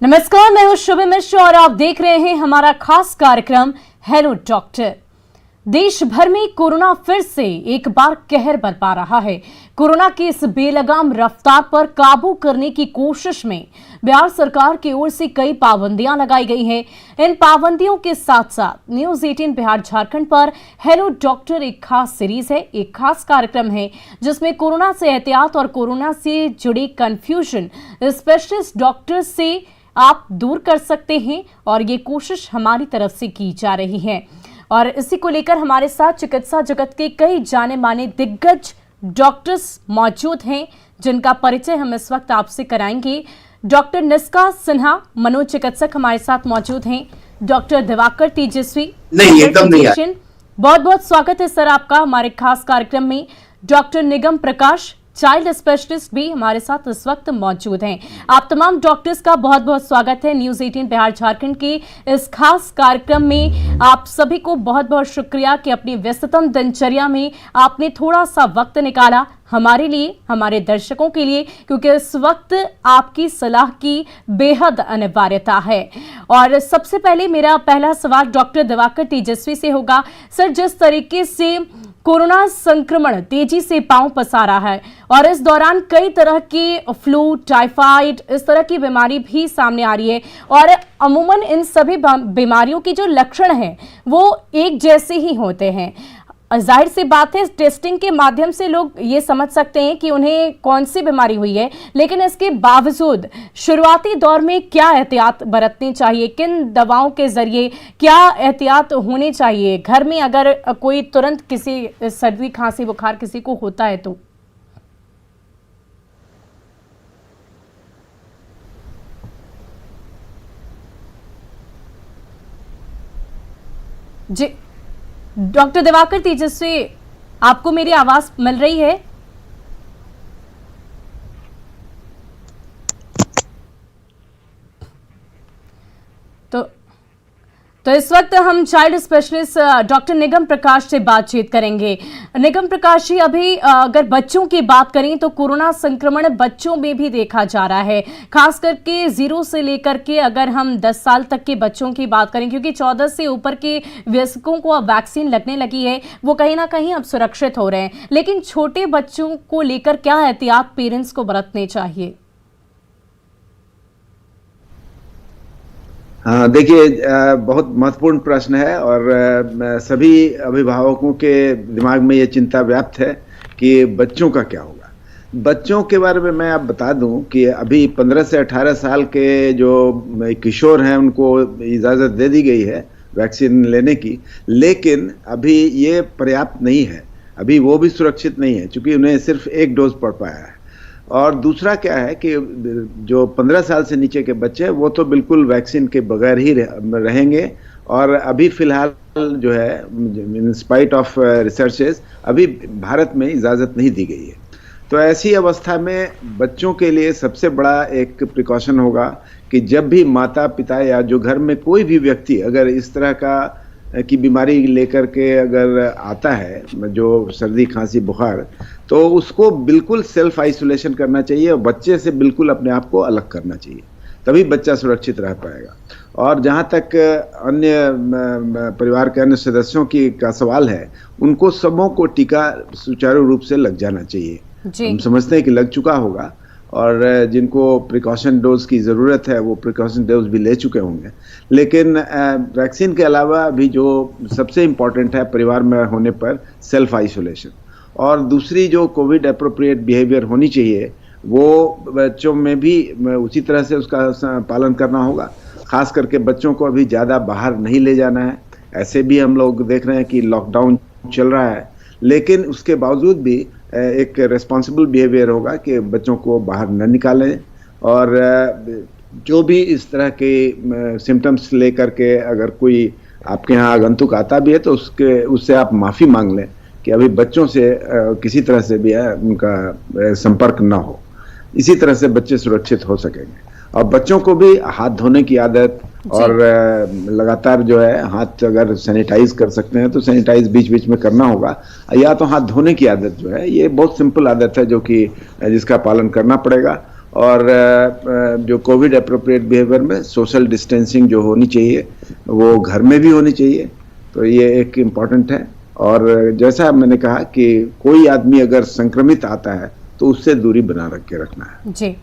नमस्कार, मैं हूं शुभ मिश्र और आप देख रहे हैं हमारा खास कार्यक्रम हेलो डॉक्टर। देश भर में कोरोना फिर से एक बार कहर बरपा रहा है। कोरोना की इस बेलगाम रफ्तार पर काबू करने की कोशिश में बिहार सरकार की ओर से कई पाबंदियां लगाई गई हैं। इन पाबंदियों के साथ साथ न्यूज 18 बिहार झारखंड पर हेलो डॉक्टर एक खास सीरीज है, एक खास कार्यक्रम है जिसमें कोरोना से एहतियात और कोरोना से जुड़े कंफ्यूजन स्पेशलिस्ट डॉक्टर से आप दूर कर सकते हैं और ये कोशिश हमारी तरफ से की जा रही है। और इसी को लेकर हमारे साथ चिकित्सा जगत के कई जाने माने दिग्गज डॉक्टर्स मौजूद हैं जिनका परिचय हम इस वक्त आपसे कराएंगे। डॉक्टर निष्का सिन्हा मनोचिकित्सक हमारे साथ मौजूद हैं। डॉक्टर दिवाकर तेजस्वी बहुत बहुत स्वागत है सर आपका हमारे खास कार्यक्रम में। डॉक्टर निगम प्रकाश चाइल्ड स्पेशलिस्ट भी हमारे साथ इस वक्त मौजूद हैं। आप तमाम डॉक्टर्स का बहुत बहुत स्वागत है न्यूज 18 बिहार झारखंड के इस खास कार्यक्रम में। आप सभी को बहुत बहुत शुक्रिया कि अपनी व्यस्ततम दिनचर्या में आपने थोड़ा सा वक्त निकाला हमारे लिए, हमारे दर्शकों के लिए, क्योंकि इस वक्त आपकी सलाह की बेहद अनिवार्यता है। और सबसे पहले मेरा पहला सवाल डॉक्टर दिवाकर तेजस्वी से होगा। सर, जिस तरीके से कोरोना संक्रमण तेजी से पांव पसारा है और इस दौरान कई तरह की फ्लू, टाइफाइड, इस तरह की बीमारी भी सामने आ रही है और अमूमन इन सभी बीमारियों की जो लक्षण हैं वो एक जैसे ही होते हैं। जाहिर सी बात है टेस्टिंग के माध्यम से लोग ये समझ सकते हैं कि उन्हें कौन सी बीमारी हुई है, लेकिन इसके बावजूद शुरुआती दौर में क्या एहतियात बरतनी चाहिए, किन दवाओं के जरिए क्या एहतियात होने चाहिए घर में अगर कोई तुरंत किसी सर्दी खांसी बुखार किसी को होता है तो? जी डॉक्टर दिवाकर तेजस्वी, आपको मेरी आवाज मिल रही है? तो इस वक्त हम चाइल्ड स्पेशलिस्ट डॉक्टर निगम प्रकाश से बातचीत करेंगे। निगम प्रकाश जी, अभी अगर बच्चों की बात करें तो कोरोना संक्रमण बच्चों में भी देखा जा रहा है, खास करके 0 से लेकर के अगर हम 10 साल तक के बच्चों की बात करें, क्योंकि 14 से ऊपर के वयस्कों को अब वैक्सीन लगने लगी है, वो कहीं ना कहीं अब सुरक्षित हो रहे हैं, लेकिन छोटे बच्चों को लेकर क्या एहतियात पेरेंट्स को बरतने चाहिए? हाँ, देखिए, बहुत महत्वपूर्ण प्रश्न है और सभी अभिभावकों के दिमाग में ये चिंता व्याप्त है कि बच्चों का क्या होगा। बच्चों के बारे में मैं आप बता दूं कि अभी 15 से 18 साल के जो किशोर हैं उनको इजाज़त दे दी गई है वैक्सीन लेने की, लेकिन अभी ये पर्याप्त नहीं है, अभी वो भी सुरक्षित नहीं है क्योंकि उन्हें सिर्फ 1 डोज पड़ पाया है। और दूसरा क्या है कि जो 15 साल से नीचे के बच्चे हैं वो तो बिल्कुल वैक्सीन के बगैर ही रहेंगे और अभी फिलहाल जो है इन स्पाइट ऑफ रिसर्चेस अभी भारत में इजाज़त नहीं दी गई है। तो ऐसी अवस्था में बच्चों के लिए सबसे बड़ा एक प्रिकॉशन होगा कि जब भी माता पिता या जो घर में कोई भी व्यक्ति अगर इस तरह की बीमारी लेकर के अगर आता है, जो सर्दी खांसी बुखार, तो उसको बिल्कुल सेल्फ आइसोलेशन करना चाहिए और बच्चे से बिल्कुल अपने आप को अलग करना चाहिए, तभी बच्चा सुरक्षित रह पाएगा। और जहाँ तक अन्य परिवार के अन्य सदस्यों का सवाल है, उनको सबों को टीका सुचारू रूप से लग जाना चाहिए। हम समझते हैं कि लग चुका होगा और जिनको प्रिकॉशन डोज की ज़रूरत है वो प्रिकॉशन डोज भी ले चुके होंगे, लेकिन वैक्सीन के अलावा अभी जो सबसे इम्पॉर्टेंट है परिवार में होने पर सेल्फ आइसोलेशन, और दूसरी जो कोविड एप्रोप्रिएट बिहेवियर होनी चाहिए वो बच्चों में भी उसी तरह से उसका पालन करना होगा। खास करके बच्चों को अभी ज़्यादा बाहर नहीं ले जाना है। ऐसे भी हम लोग देख रहे हैं कि लॉकडाउन चल रहा है, लेकिन उसके बावजूद भी एक रेस्पॉन्सिबल बिहेवियर होगा कि बच्चों को बाहर न निकालें और जो भी इस तरह के सिम्टम्स लेकर के अगर कोई आपके यहाँ आगंतुक आता भी है तो उससे आप माफ़ी मांग लें कि अभी बच्चों से किसी तरह से भी उनका संपर्क ना हो। इसी तरह से बच्चे सुरक्षित हो सकेंगे। और बच्चों को भी हाथ धोने की आदत और लगातार जो है हाथ अगर सैनिटाइज कर सकते हैं तो सैनिटाइज बीच बीच में करना होगा, या तो हाथ धोने की आदत जो है ये बहुत सिंपल आदत है जो कि जिसका पालन करना पड़ेगा। और जो कोविड अप्रोप्रिएट बिहेवियर में सोशल डिस्टेंसिंग जो होनी चाहिए वो घर में भी होनी चाहिए, तो ये एक इम्पॉर्टेंट है। और जैसा मैंने कहा कि कोई आदमी अगर संक्रमित आता है तो उससे दूरी बना रख के रखना है। जी।